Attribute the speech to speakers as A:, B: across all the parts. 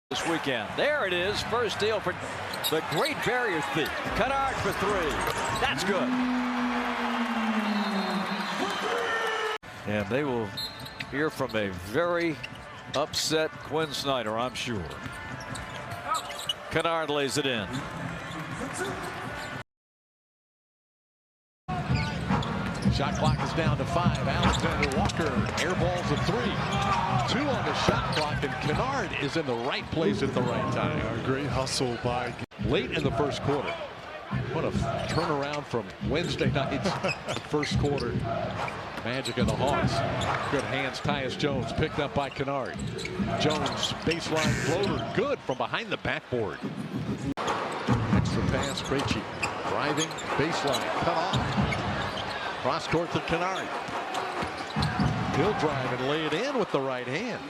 A: This weekend. There it is. First steal for the Great Barrier Thief. Kennard for three. That's good. And they will hear from a very upset Quinn Snyder, I'm sure. Kennard lays it in.
B: Shot clock is down to 5. Alexander Walker airballs a 3. 2 on the shot clock, and Kennard is in the right place at the right time.
C: A great hustle by
B: late in the first quarter. What a turnaround from Wednesday night's first quarter. Magic of the Hawks. Good hands. Tyus Jones picked up by Kennard. Jones baseline floater, good from behind the backboard. Extra pass, Krejci driving baseline, cut off. Cross court to Kennard. He'll drive and lay it in with the right hand.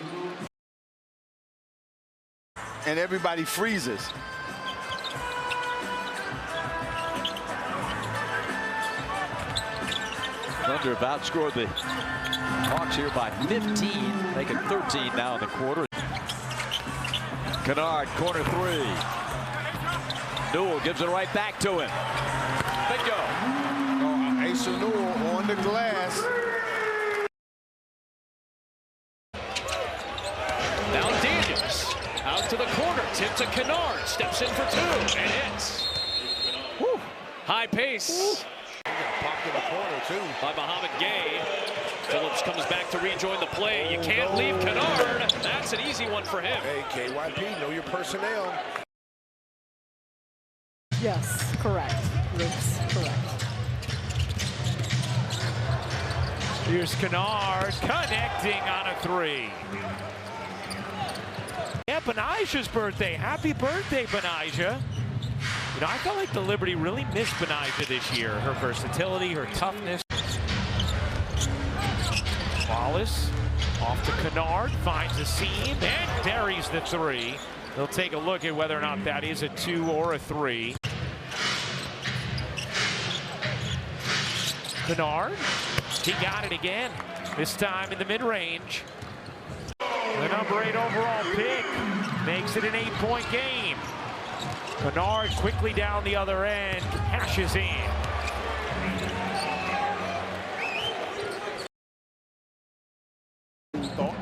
D: And everybody freezes.
A: Thunder have outscored the Hawks here by 15, making 13 now in the quarter. Kennard, corner three. Newell gives it right back to him. Bingo.
D: Asa Newell on the glass.
E: Now Daniels out to the corner. Tip to Kennard. Steps in for two and hits. Woo. High pace.
D: Woo. Popped in the corner too
E: by Muhammad Gay. Phillips comes back to rejoin the play. You can't leave Kennard. That's an easy one for him.
D: Hey, KYP, know your personnel.
F: Yes, correct. Luke's correct.
G: Here's Kennard connecting on a three. Yeah, Benaja's birthday. Happy birthday, Benaja. You know, I felt like the Liberty really missed Benaja this year. Her versatility, her toughness. Wallace off to Kennard, finds a seam, and buries the three. They'll take a look at whether or not that is a 2 or a 3. Kennard, he got it again, this time in the mid-range. The number 8 overall pick makes it an 8-point game. Kennard quickly down the other end, cashes in.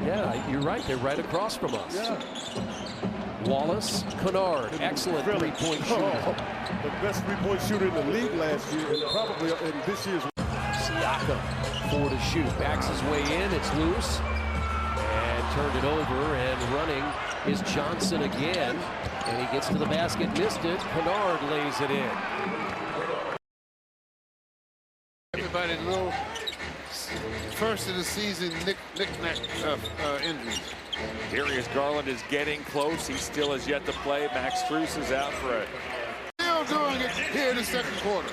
H: Yeah, you're right. They're right across from us. Yeah. Wallace, Kennard, excellent three-point shooter.
C: The best three-point shooter in the league last year, and probably in this year's.
H: Siakam, 4 to shoot. Backs his way in. It's loose. And turned it over, and running is Johnson again. And he gets to the basket, missed it. Kennard lays it in.
I: Everybody know first of the season knick-knack injuries.
J: Darius Garland is getting close. He still has yet to play. Max Strus is out for it.
I: Still doing it here in the second quarter.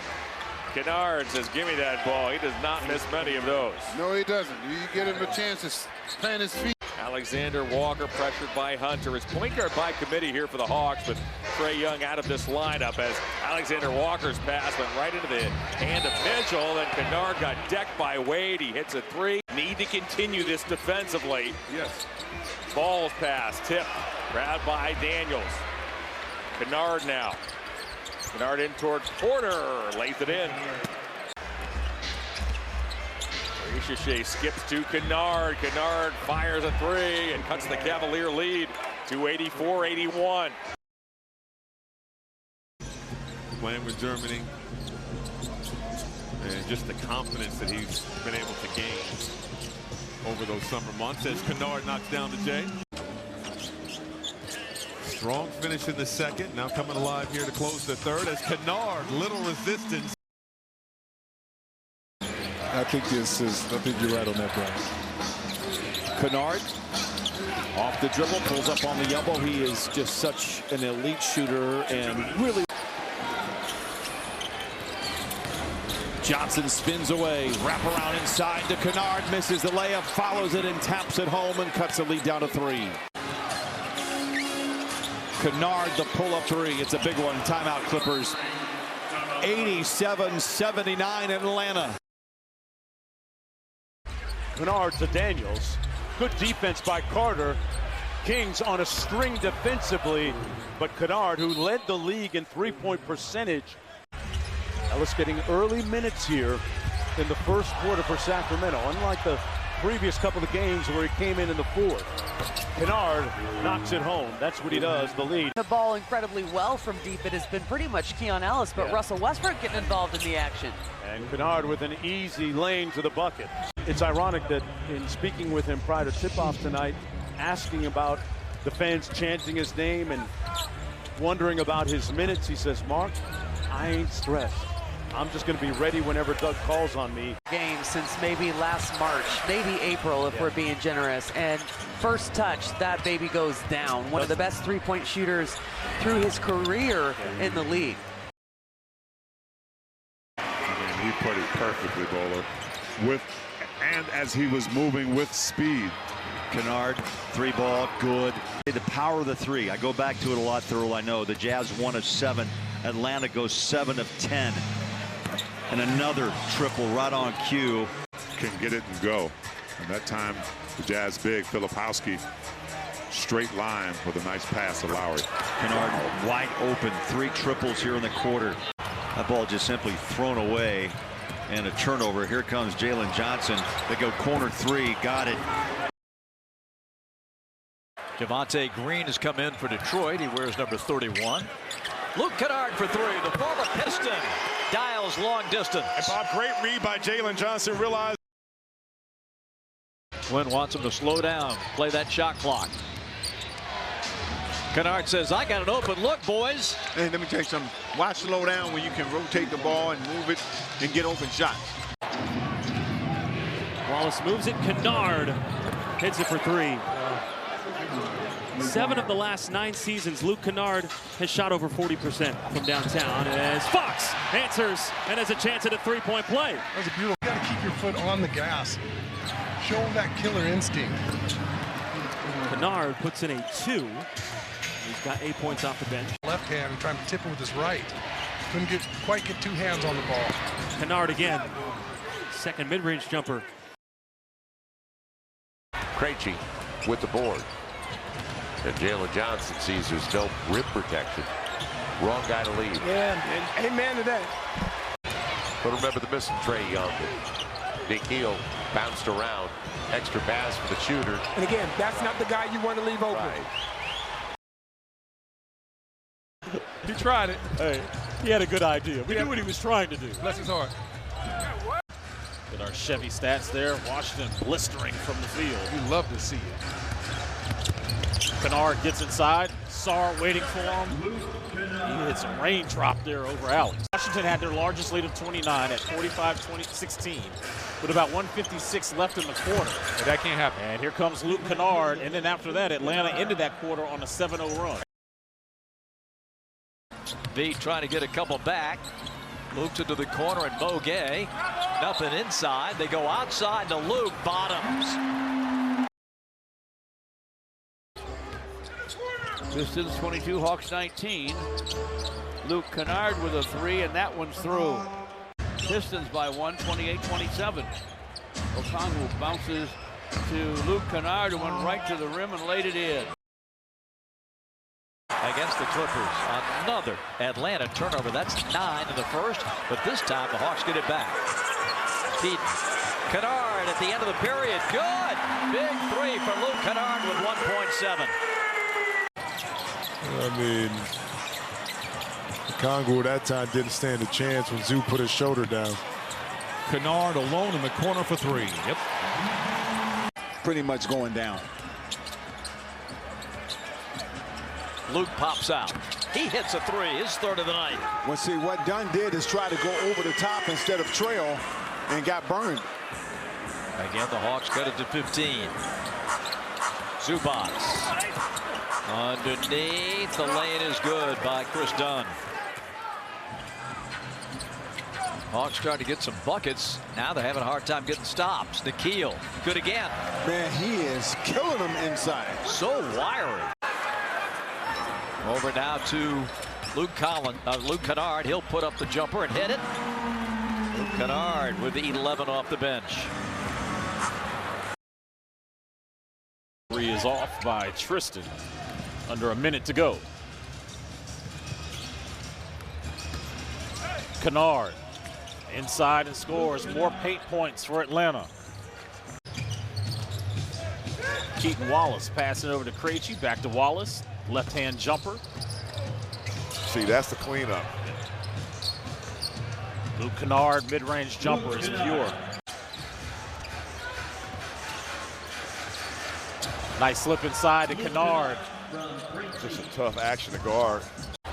J: Kennard says, give me that ball. He does not miss many of those.
I: No, he doesn't. You get him a chance to plant his feet.
J: Alexander Walker pressured by Hunter. His point guard by committee here for the Hawks, but Trae Young out of this lineup as Alexander Walker's pass went right into the hand of Mitchell. Then Kennard got decked by Wade. He hits a 3. Need to continue this defensively.
I: Yes.
J: Ball's pass, tip, grabbed by Daniels. Kennard now. Kennard in towards Porter, lays it in. Shea skips to Kennard. Kennard fires a 3 and cuts the Cavalier lead to 84-81.
K: Playing with Germany and just the confidence that he's been able to gain over those summer months as Kennard knocks down the J. Strong finish in the second. Now coming alive here to close the third as Kennard, little resistance.
C: I think you're right on that, Brian.
L: Kennard off the dribble, pulls up on the elbow. He is just such an elite shooter and really. Johnson spins away, wrap around inside to Kennard, misses the layup, follows it and taps it home and cuts the lead down to 3. Kennard, the pull-up 3. It's a big one. Timeout, Clippers. 87-79 Atlanta.
M: Kennard to Daniels. Good defense by Carter. Kings on a string defensively, but Kennard, who led the league in three-point percentage. Ellis getting early minutes here in the first quarter for Sacramento, unlike the previous couple of games where he came in the fourth. Kennard knocks it home. That's what he does, the lead.
N: The ball incredibly well from deep. It has been pretty much Keon Ellis, but Russell Westbrook getting involved in the action.
M: And Kennard with an easy lane to the bucket. It's ironic that in speaking with him prior to tip-off tonight, asking about the fans chanting his name and wondering about his minutes, he says, Mark, I ain't stressed. I'm just going to be ready whenever Doug calls on me.
N: Game since maybe last March, maybe April if we're being generous. And first touch, that baby goes down. One of the best three-point shooters through his career in the league.
C: He put it perfectly, Bowler. And as he was moving with speed.
O: Kennard, three ball, good. The power of the three. I go back to it a lot, Thurl, I know. The Jazz 1 of 7. Atlanta goes 7 of 10. And another triple right on cue.
C: Can get it and go. And that time, the Jazz big, Filipowski, straight line with a nice pass to Lowry.
O: Kennard wide open, 3 triples here in the quarter. That ball just simply thrown away. And a turnover. Here comes Jalen Johnson. They go corner 3, got it.
A: Javonte Green has come in for Detroit. He wears number 31. Luke Kennard for 3. The former Piston dials long distance.
P: And Bob, great read by Jalen Johnson. Realized
A: Quinn wants him to slow down, play that shot clock. Kennard says, I got an open look, boys.
D: Hey, let me tell you something. Why slow down when you can rotate the ball and move it and get open shots?
E: Wallace moves it. Kennard hits it for 3. 7 of the last 9 seasons, Luke Kennard has shot over 40% from downtown. As Fox answers and has a chance at a three-point play.
Q: That was a beautiful. You got to keep your foot on the gas. Show him that killer instinct.
E: Kennard puts in a 2. He's got 8 points off the bench.
Q: Left hand and trying to tip it with his right. Couldn't quite get 2 hands on the ball.
E: Kennard again. Second mid-range jumper.
R: Krejci with the board. And Jalen Johnson sees there's no rim protection. Wrong guy to lead.
D: Yeah, amen to that.
R: But remember the missing Trae Young. Nick Neal bounced around. Extra pass for the shooter.
D: And again, that's not the guy you want to leave open.
R: Right.
E: He tried it. Hey, he had a good idea. We knew what he was trying to do.
Q: Bless his heart.
E: With our Chevy stats there, Washington blistering from the field.
Q: You love to see it.
E: Kennard gets inside. Sarr waiting for him. He hits a raindrop there over Alex. Washington had their largest lead of 29 at 45-16 with about 1:56 left in the quarter.
Q: But that can't happen.
E: And here comes Luke Kennard. And then after that, Atlanta ended that quarter on a 7-0 run.
A: V trying to get a couple back. Moves into the corner and Mo Gay. Nothing inside. They go outside to Luke. Bottoms.
S: Pistons 22, Hawks 19. Luke Kennard with a 3, and that one's through. Pistons by 1, 28-27. Okongwu bounces to Luke Kennard, who went right to the rim and laid it in.
A: Against the Clippers, another Atlanta turnover. That's 9 in the first, but this time the Hawks get it back. Keaton. Kennard at the end of the period. Good. Big 3 for Luke Kennard with 1.7.
C: I mean, Okongwu that time didn't stand a chance when Zoo put his shoulder down.
B: Kennard alone in the corner for 3. Yep.
D: Pretty much going down.
A: Luke pops out. He hits a 3, his 3rd of the night.
D: Well, see, what Dunn did is try to go over the top instead of trail and got burned.
A: Again, the Hawks cut it to 15. Zubats. Underneath, the lane is good by Chris Dunn. Hawks trying to get some buckets. Now they're having a hard time getting stops. Nikhil, good again.
D: Man, he is killing them inside.
A: So wiry. Over now to Luke Kennard. He'll put up the jumper and hit it. Luke Kennard with the 11 off the bench.
E: 3 is is off by Tristan. Under a minute to go. Kennard inside and scores. More paint points for Atlanta. Keaton Wallace passing over to Krejci. Back to Wallace. Left-hand jumper.
P: See, that's the cleanup.
E: Luke Kennard, mid-range jumper is pure. Nice slip inside to Kennard.
P: Just a tough action to guard.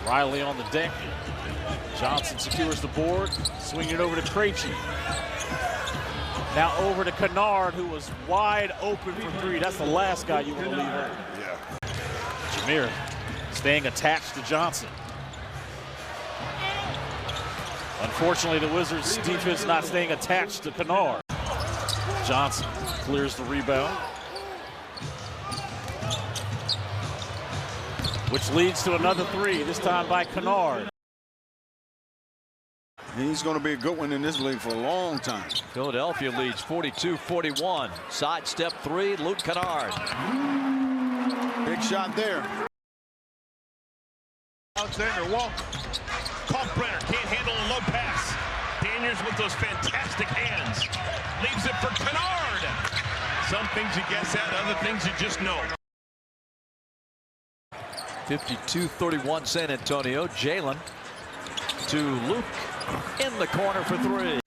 E: Riley on the deck. Johnson secures the board. Swinging it over to Krejci. Now over to Kennard, who was wide open for three. That's the last guy you want to leave open.
P: Yeah.
E: Jameer staying attached to Johnson. Unfortunately, the Wizards' defense not staying attached to Kennard. Johnson clears the rebound, which leads to another three, this time by Kennard.
D: He's going to be a good one in this league for a long time.
A: Philadelphia leads 42-41. Sidestep three, Luke Kennard.
D: Big shot there.
T: Alexander Walker. Kalkbrenner can't handle a low pass. Daniels with those fantastic hands. Leaves it for Kennard. Some things you guess at, other things you just know.
A: 52-31 San Antonio. Jalen to Luke in the corner for three.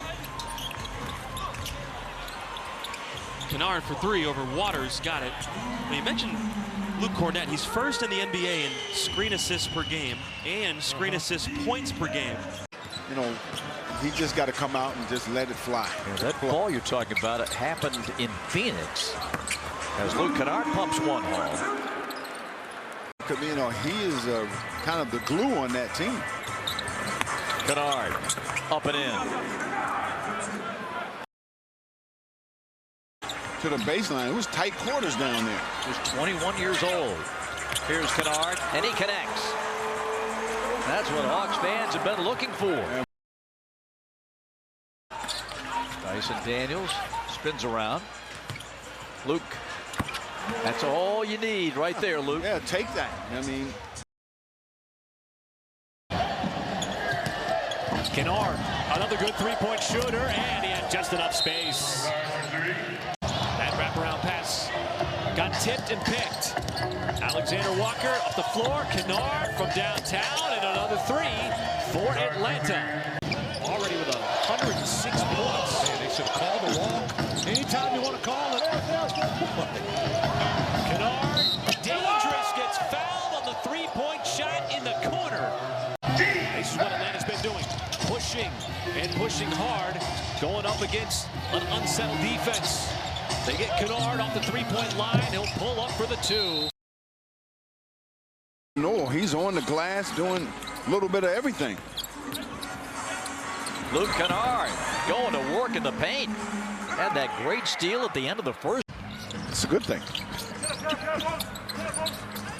U: Kennard for three over Waters. Got it. Well, you mentioned Luke Cornett. He's first in the NBA in screen assists per game and screen assist points per game.
D: You know, he just got to come out and just let it fly.
A: Yeah, that ball you're talking about, it happened in Phoenix as Luke Kennard pumps one home.
D: You know, he is kind of the glue on that team.
A: Kennard up and in.
D: To the baseline. It was tight quarters down there.
A: He's 21 years old. Here's Kennard, and he connects. That's what Hawks fans have been looking for. Dyson Daniels spins around. Luke, that's all you need right there, Luke.
D: Yeah, take that. I mean,
G: Kennard, another good three-point shooter, and he had just enough space. That wraparound pass got tipped and picked. Alexander Walker off the floor. Kennard from downtown, and another three for Atlanta. Already with 106 points.
B: Hey, they should call the walk anytime you want to call it.
G: Kennard, dangerous, gets fouled on the three-point shot in the corner. This is what Atlanta's been doing. Pushing and pushing hard, going up against an unsettled defense. They get Kennard off the three-point line. He'll pull up for the two.
D: no, he's on the glass doing a little bit of everything.
A: Luke Kennard going to work in the paint. Had that great steal at the end of the first.
D: It's a good thing.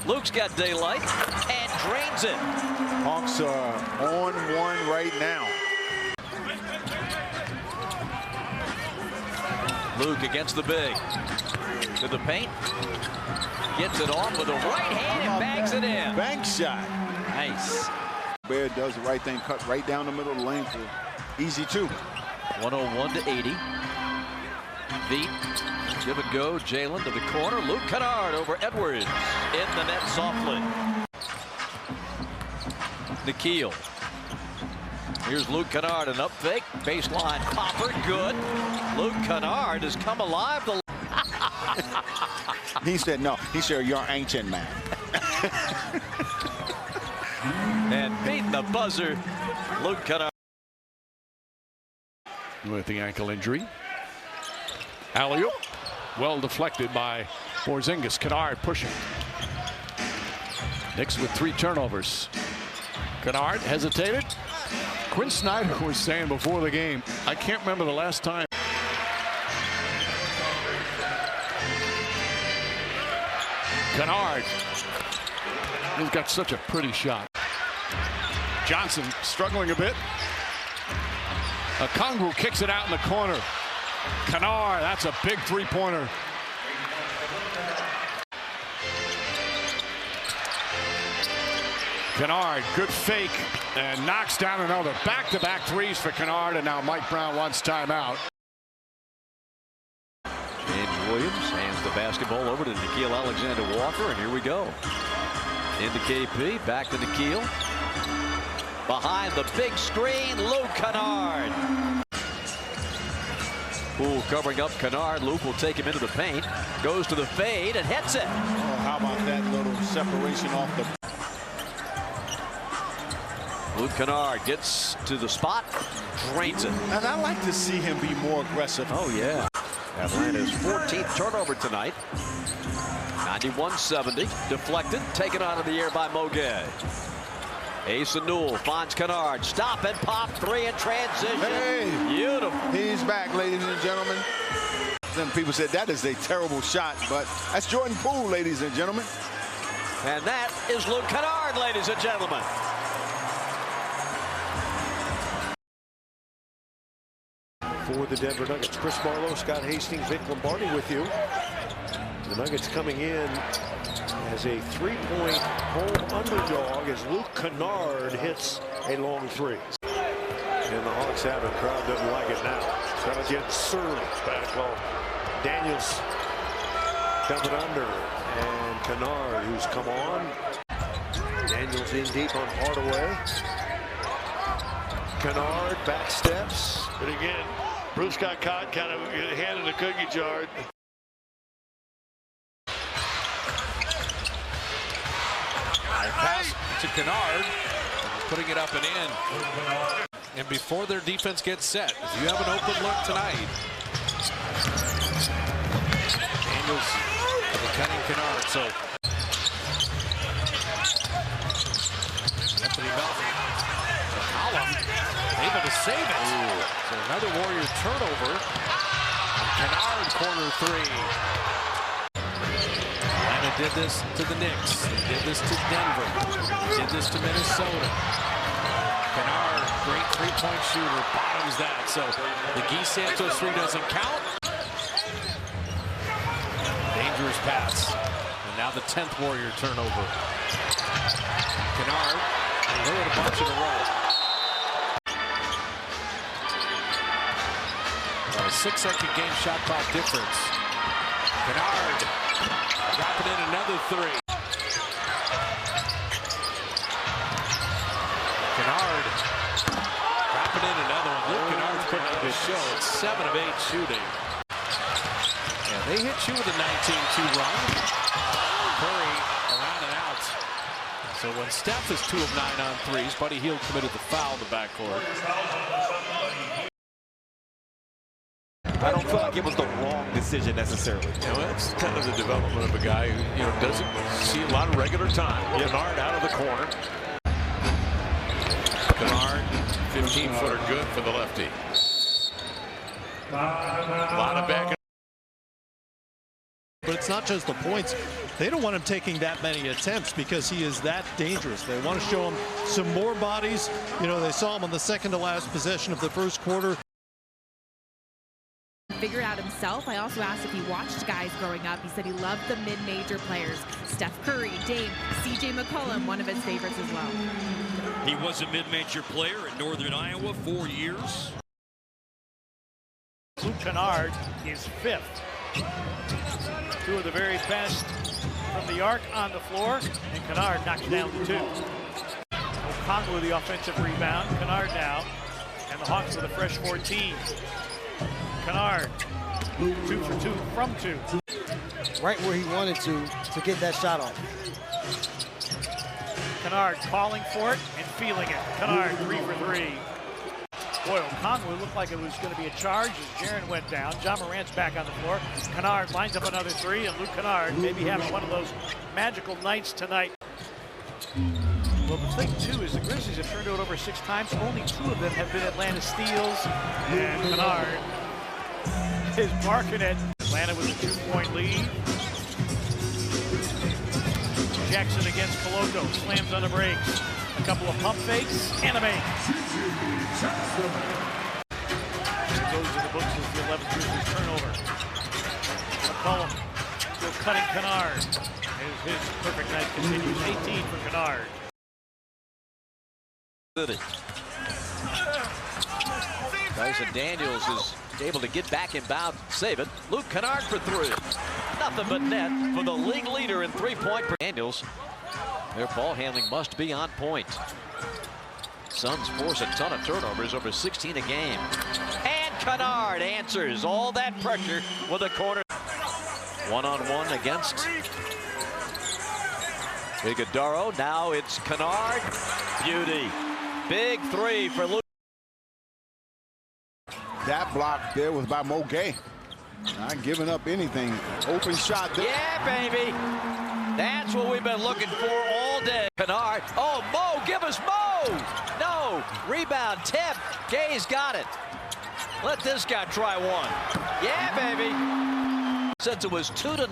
A: Luke's got daylight and drains it.
D: Hawks are on one right now.
A: Luke against the big. To the paint. Gets it on with the right hand and bangs it in.
D: Bank shot.
A: Nice.
D: Bear does the right thing, cut right down the middle of the lane for easy two.
A: 101-80. Veet, give and go. Jalen to the corner. Luke Kennard over Edwards. In the net softly. Nikhil. Here's Luke Kennard, an up fake. Baseline popper, good. Luke Kennard has come alive.
D: He said no. He said you're ancient man.
A: And beating the buzzer, Luke Kennard.
B: With the ankle injury. Alley-oop. Well deflected by Porzingis. Kennard pushing. Knicks with 3 turnovers. Kennard hesitated. Quinn Snyder was saying before the game, I can't remember the last time. Kennard. He's got such a pretty shot. Johnson struggling a bit. Okongwu kicks it out in the corner. Kennard, that's a big three-pointer.
F: Kennard, good fake, and knocks down another. Back-to-back threes for Kennard, and now Mike Brown wants timeout.
A: James Williams hands the basketball over to Nickeil Alexander-Walker, and here we go. Into KP, back to Nickeil. Behind the big screen, Luke Kennard. Poole covering up Kennard. Luke will take him into the paint. Goes to the fade and hits it.
L: Oh, how about that little separation off the...
A: Luke Kennard gets to the spot, drains it.
L: And I like to see him be more aggressive.
A: Oh, yeah. Atlanta's 14th turnover tonight. 91-70. Deflected, taken out of the air by Mogay. Asa Newell finds Kennard. Stop and pop three in transition.
D: Hey,
A: beautiful.
D: He's back, ladies and gentlemen. Some people said that is a terrible shot, but that's Jordan Poole, ladies and gentlemen.
A: And that is Luke Kennard, ladies and gentlemen.
V: For the Denver Nuggets, Chris Marlowe, Scott Hastings, Vic Lombardi with you. The Nuggets coming in as a 3-point home underdog as Luke Kennard hits a long three. And the Hawks have it. Crowd doesn't like it now. Crowd gets surly. Bad call. Daniels coming under. And Kennard, who's come on. Daniels in deep on Hardaway. Kennard back steps.
F: But again, Bruce got caught kind of hand in the cookie jar.
B: Pass to Kennard, putting it up and in. And before their defense gets set, if you have an open look tonight, Daniels cutting Kennard. So Anthony Melvin, McCollum, able to save it. So another Warrior turnover. Kennard corner three. Did this to the Knicks. They did this to Denver. Did this to Minnesota. Kennard, great three-point shooter, bottoms that. So the Guy Santos three doesn't count. Dangerous pass. And now the 10th Warrior turnover. Kennard, they're at a bunch in a row. A 6-second game shot clock difference. Kennard. Dropping in another three. Kennard dropping in another one. Luke Kennard's putting up his show. It's 7 of 8 shooting. And they hit you with a 19-2 run. Curry around and out. So when Steph is 2 of 9 on threes, Buddy Hield committed the foul in the backcourt.
L: I don't feel like it was the wrong decision necessarily.
B: You know, it's kind of the development of a guy who, you know, doesn't see a lot of regular time. Kennard out of the corner. Kennard, 15-footer good for the lefty. A lot of back.
W: But it's not just the points. They don't want him taking that many attempts because he is that dangerous. They want to show him some more bodies. You know, they saw him on the second to last possession of the first quarter.
X: Figure out himself. I also asked if he watched guys growing up. He said he loved the mid-major players. Steph Curry, Dame, C.J. McCollum, one of his favorites as well.
Y: He was a mid-major player at Northern Iowa 4 years.
S: Luke Kennard is 5th. 2 of the very best from the arc on the floor, and Kennard knocks down the 2. Okongwu the offensive rebound. Kennard now, and the Hawks with a fresh 14. Kennard, 2 for 2 from 2.
Z: Right where he wanted to get that shot off.
S: Kennard calling for it and feeling it. Kennard 3 for 3. Boy, Okongwu looked like it was going to be a charge as Jaren went down. John Morant's back on the floor. Kennard lines up another 3, and Luke Kennard maybe having one of those magical nights tonight. Well, the thing, too, is the Grizzlies have turned it over 6 times. Only 2 of them have been Atlanta steals. And Kennard is marking it. Atlanta with a 2-point lead. Jackson against Coloco. Slams on the brakes. A couple of pump fakes and a make. It goes to the books as the 11th Grizzlies turnover. McCollum still cutting Kennard. His perfect night continues. 18 for Kennard.
A: Dyson Daniels is able to get back inbound, save it. Luke Kennard for three. Nothing but net for the league leader in three-point. Daniels, their ball handling must be on point. Suns force a ton of turnovers, over 16 a game. And Kennard answers all that pressure with a corner. One-on-one against Iguodaro. Now it's Kennard. Beauty. Big three for Luke.
D: That block there was by Mo Gay. Not giving up anything. Open shot there.
A: Yeah, baby. That's what we've been looking for all day. Kennard. Oh, Mo, give us Mo. No. Rebound, tip. Gay's got it. Let this guy try one. Yeah, baby. Since it was 2-0.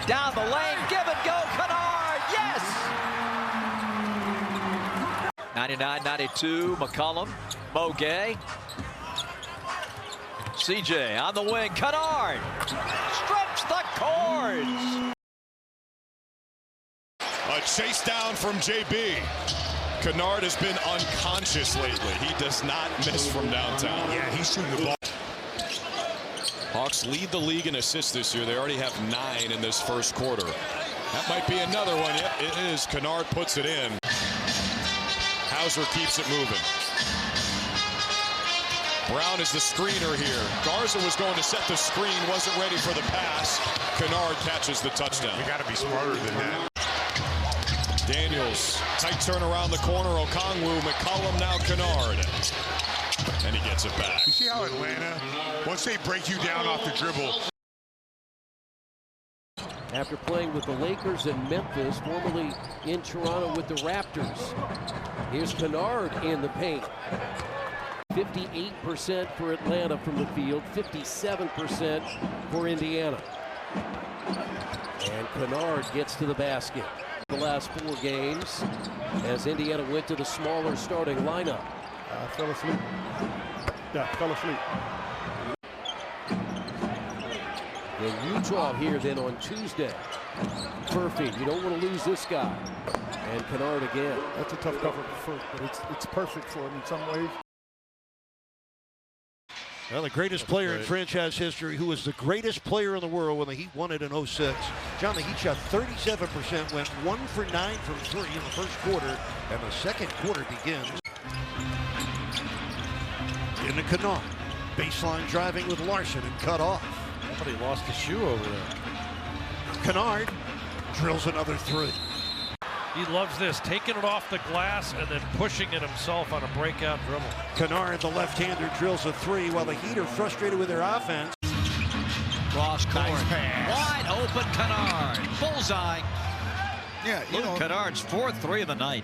A: Down the lane, give and go, Kennard. Yes. 99-92, McCollum. Mo Gay. CJ on the wing. Kennard. Strips the cords.
H: A chase down from JB. Kennard has been unconscious lately. He does not miss from downtown. Yeah, he's shooting the ball. Hawks lead the league in assists this year. They already have 9 in this first quarter. That might be another one. Yep, it is. Kennard puts it in. Hauser keeps it moving. Brown is the screener here. Garza was going to set the screen, wasn't ready for the pass. Kennard catches the touchdown. You got to be smarter than that. Daniels, tight turn around the corner. Okongwu, McCollum, now Kennard. And he gets it back.
I: You see how Atlanta, once they break you down off the dribble.
J: After playing with the Lakers and Memphis, formerly in Toronto with the Raptors. Here's Kennard in the paint. 58% for Atlanta from the field, 57% for Indiana. And Kennard gets to the basket. The last 4 games as Indiana went to the smaller starting lineup.
Q: Fell asleep. Yeah, fell asleep.
J: In Utah here then on Tuesday. Murphy, you don't want to lose this guy. And Kennard again.
Q: That's a tough cover for, but it's perfect for him in some ways.
V: Well, the greatest player in franchise history, who was the greatest player in the world when the Heat won it in 06. John, the Heat shot 37%, went 1 for 9 from 3 in the first quarter, and the second quarter begins. Into Kennard. Baseline driving with Larson and cut off.
B: Somebody lost a shoe over there.
V: Kennard drills another 3.
B: He loves this, taking it off the glass and then pushing it himself on a breakout dribble.
V: Kennard, the left-hander, drills a 3 while the Heat are frustrated with their offense.
A: Cross court. Nice pass. Wide open Kennard. Bullseye.
D: Yeah,
A: Luke Kennard's 4th 3 of the night.